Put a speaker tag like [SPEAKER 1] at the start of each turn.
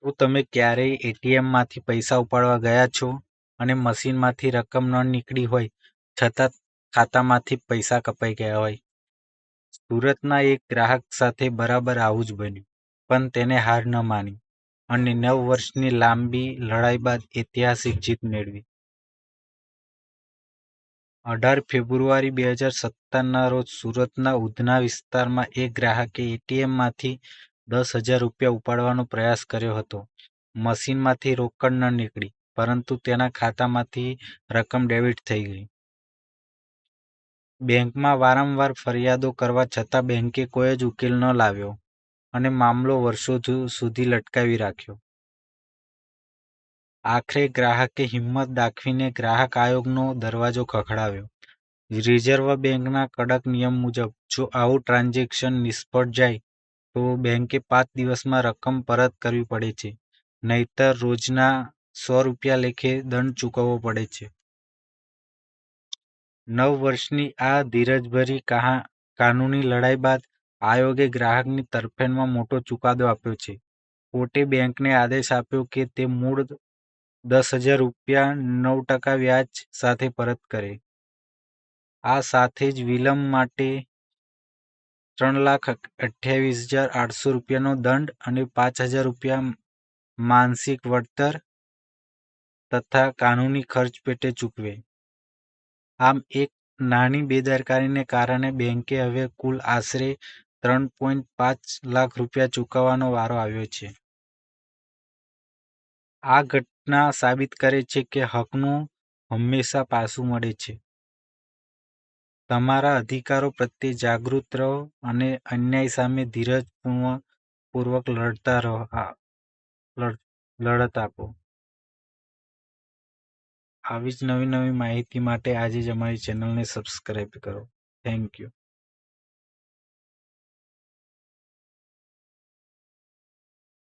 [SPEAKER 1] શું તમે ક્યારેય એટીએમમાંથી પૈસા ઉપાડવા ગયા છો અને મશીનમાંથી રકમ ન નીકળી હોય છતાં ખાતામાંથી પૈસા કપાઈ ગયા હોય? સુરતના એક ગ્રાહક સાથે બરાબર આવું જ બન્યું, પણ તેને હાર ન માની અને 9 વર્ષની લાંબી લડાઈ બાદ ઐતિહાસિક જીત મેળવી. 18 ફેબ્રુઆરી 2017ના રોજ સુરતના ઉધના વિસ્તારમાં એક ગ્રાહકે એટીએમમાંથી ₹10,000 ઉપાડવાનો પ્રયાસ કર્યો હતો. મશીનમાંથી રોકડ ન નીકળી, પરંતુ તેના ખાતામાંથી રકમ ડેબિટ થઈ ગઈ. બેંકમાં વારંવાર ફરિયાદો કરવા છતાં બેંકે કોઈ જ ઉકેલ ન લાવ્યો અને મામલો વર્ષો સુધી લટકાવી રાખ્યો. આખરે ગ્રાહકે હિંમત દાખવીને ગ્રાહક આયોગનો દરવાજો ખખડાવ્યો. રિઝર્વ બેંકના કડક નિયમ મુજબ જો આવું ટ્રાન્ઝેક્શન નિષ્ફળ જાય તો બેંકે 5 દિવસમાં રકમ પરત કરવી પડે છે, નહીંતર રોજના ₹100 લેખે દંડ ચૂકવવો પડે છે. 9 વર્ષની આ ધીરજભરી કાનૂની લડાઈ બાદ આયોગે ગ્રાહકની તરફેણમાં મોટો ચુકાદો આપ્યો છે. કોર્ટે બેંકને આદેશ આપ્યો કે તે મૂળ ₹10,000 9% વ્યાજ સાથે પરત કરે. આ સાથે જ વિલંબ માટે ₹3,28,800નો દંડ અને ₹5,000 માનસિક વળતર તથા કાનૂની ખર્ચ પેટે ચૂકવે. આમ, એક નાની બેદરકારીને કારણે બેંકે હવે કુલ આશરે ₹3.5 લાખ ચૂકવવાનો વારો આવ્યો છે. આ ઘટના સાબિત કરે છે કે હકનું હંમેશા પાછું મળે છે. તમારા અધિકારો પ્રત્યે જાગૃત રહો અને અન્યાય સામે ધીરજપૂર્વક લડત આપો. આવી જ નવી માહિતી માટે આજે જ અમારી ચેનલને સબસ્ક્રાઇબ કરો. Thank you.